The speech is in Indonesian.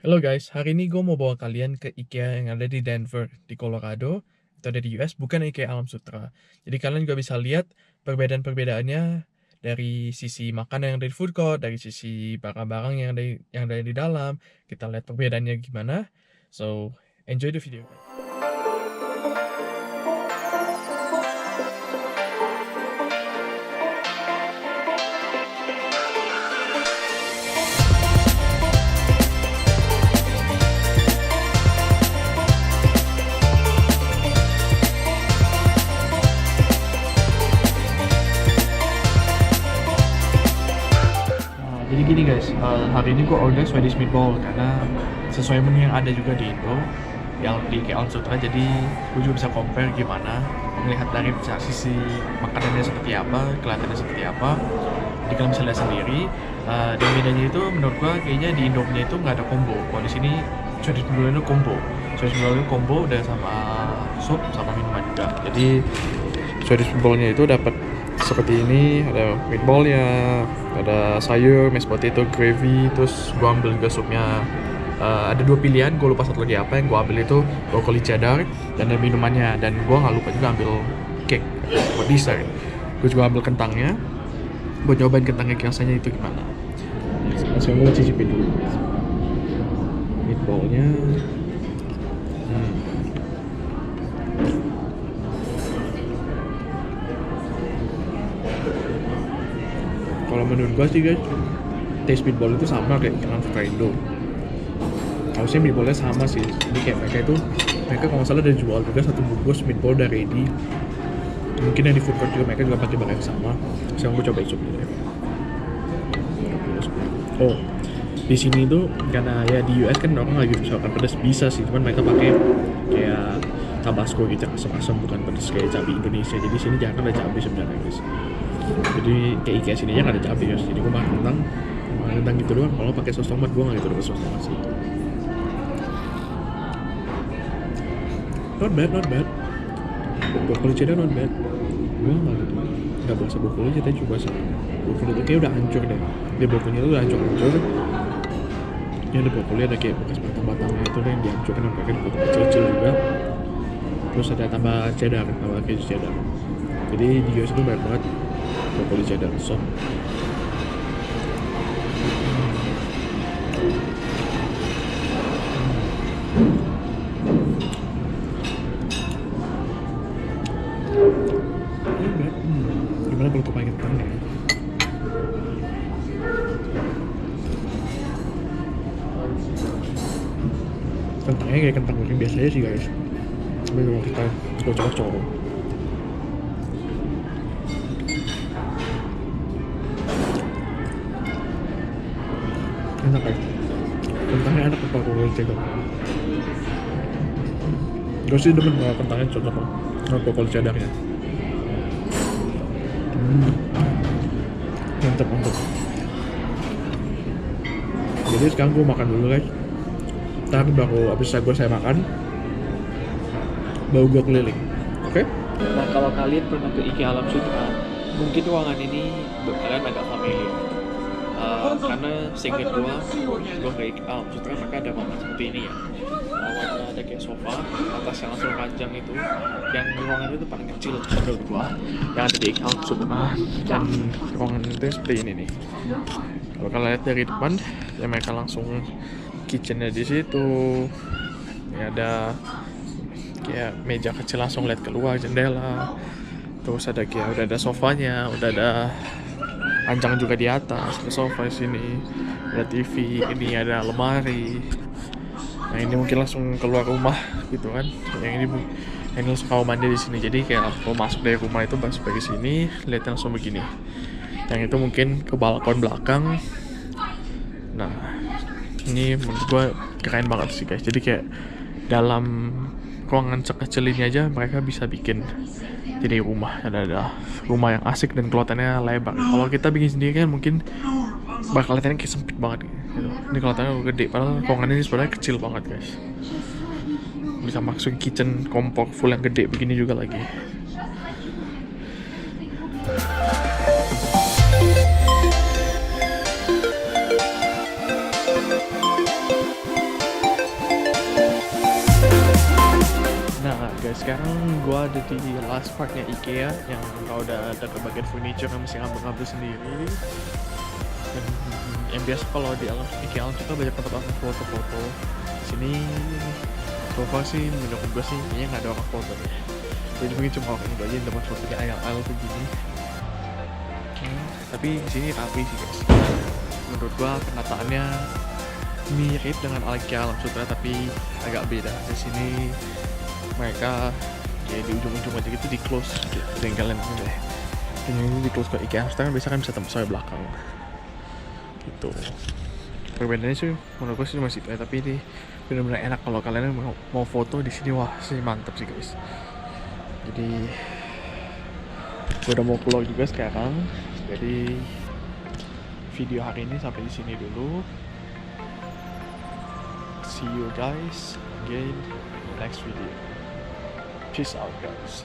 Halo guys, hari ini gue mau bawa kalian ke IKEA yang ada di Denver, di Colorado, atau ada di US, bukan IKEA Alam Sutera. Jadi kalian juga bisa lihat perbedaan-perbedaannya dari sisi makanan yang ada di food court, dari sisi barang-barang yang ada di dalam. Kita lihat perbedaannya gimana. So, enjoy the video guys. Jadi gini guys, hari ini gue order Swedish meatball karena sesuai menu yang ada juga di Indo, yang di IKEA Alam Sutera. Jadi gue juga bisa compare gimana, melihat dari sisi makanannya seperti apa, kelihatannya seperti apa. Jadi kalian bisa lihat sendiri. Dan bedanya itu menurut gue kayaknya di Indo nya itu nggak ada combo. Kalau di sini Swedish meatball itu combo. Swedish meatball itu combo udah sama sup sama minuman juga. Jadi Swedish meatball-nya itu dapat seperti ini, ada meatball-nya, ada sayur, mashed potato, gravy, terus gue ambil juga supnya. Ada dua pilihan, gue lupa satu lagi apa. Yang gue ambil itu broccoli cheddar dan ada minumannya, dan gue nggak lupa juga ambil cake buat dessert. Gue juga ambil kentangnya buat nyobain kentangnya rasanya itu gimana. Langsung gue cicipin dulu meatball-nya. Kalau menurut gue sih guys, taste meatball itu sama kayak yang suka Indo. Harusnya meatballnya sama sih. Jadi kayak mereka kalau nggak salah ada jual juga satu bungkus meatball udah ready. Mungkin yang di food court juga mereka juga pakai bahan yang sama. Sekarang gue coba supnya deh. Oh, di sini tuh karena ya di US kan orang nggak gitu suka pedas, bisa sih, cuman mereka pakai kayak tabasco gitu, asam-asam, bukan pedas kayak cabai Indonesia. Jadi sini jarang ada cabai sebenarnya guys. Jadi kayak IKEA sini aja nggak ada cabai guys. Jadi gue makan kentang gitu doang. Kalau pakai saus tomat gue nggak gitu pakai saus tomat sih. Not bad. Broccoli cheddar not bad. Gue nggak berasa broccoli cheddar, coba sih. Broccoli itu kayak udah hancur deh. Dia broccoli itu udah hancur. Ini ada broccoli, ada kayak bekas batang-batangnya itu yang dihancurkan dan pakai potong kecil-kecil juga. Terus ada tambah cheddar, tambah keju cheddar. Jadi di US itu banyak banget broccoli cheddar sauce. Gimana kalau gue pakai kentang ya? Kentangnya kayak kentang goreng biasanya sih guys. Tapi kalau kita cocok-cocok. Enak guys. Kentangnya enak ke broccoli cheddar. Gue sih demen banget kentangnya, cocok banget sama broccoli cheddarnya. Mantap. Jadi sekarang gue makan dulu guys. Ntar baru abis saya makan, baru gue keliling. Oke? Nah, kalau kalian pernah ke IKEA Alam Sutera, mungkin ruangan ini buat kalian agak familiar. Karena seinget gue ke IKEA Alam Sutera maka ada ruangan seperti ini ya. Awalnya ada kayak sofa, atas yang langsung ranjang itu. Yang ruangan itu paling kecil menurut gue yang ada di IKEA Alam Sutera. Dan ruangan itu seperti ini nih. Kalau kalian lihat dari depan, ya mereka langsung kitchennya di situ. Ya ada kayak meja kecil langsung lihat keluar jendela. Terus ada kayak udah ada sofanya, udah ada ranjang juga di atas, ada sofa di sini, ada TV, ini ada lemari. Nah ini mungkin langsung keluar rumah gitu kan. Yang ini langsung kamar mandi di sini. Jadi kayak kalau masuk dari rumah itu pas dari sini lihat langsung begini. Yang itu mungkin ke balkon belakang. Nah ini menurut gue keren banget sih guys. Jadi kayak dalam ruangan sekecil ini aja mereka bisa bikin jadi rumah. Ada rumah yang asik dan kelihatannya lebar. Kalau kita bikin sendiri kan mungkin bakal kelihatannya kayak sempit banget gitu. Ini kelihatannya gede, padahal ruangan ini sebenarnya kecil banget guys. Bisa masukin kitchen kompor full yang gede begini juga lagi. partnya IKEA yang kalau udah ada ke bagian furniture yang mesti ngambil sendiri. Dan yang biasa kalau di IKEA Alam Sutra banyak tempat orang foto-foto. Sini so far sih menurut gue sih kayaknya nggak ada orang foto deh. Jadi mungkin cuma orang Indo aja yang tempat fotonya ayal-ayal begini. Tapi di sini rapi sih guys. Menurut gue penataannya mirip dengan IKEA Alam Sutra tapi agak beda. Di sini mereka ya di ujung-ujung aja gitu di close dan kalian deh. Ini di close ke IKEA Serpong biasa kan bisa tembus sampai belakang. Gitu. Perbedaannya sih menurut gue sih masih itu ya, tapi ini benar-benar enak kalau kalian mau foto di sini. Wah sih mantep sih guys. Jadi gue udah mau pulang juga sekarang. Jadi video hari ini sampai di sini dulu. See you guys again next video. Peace out guys.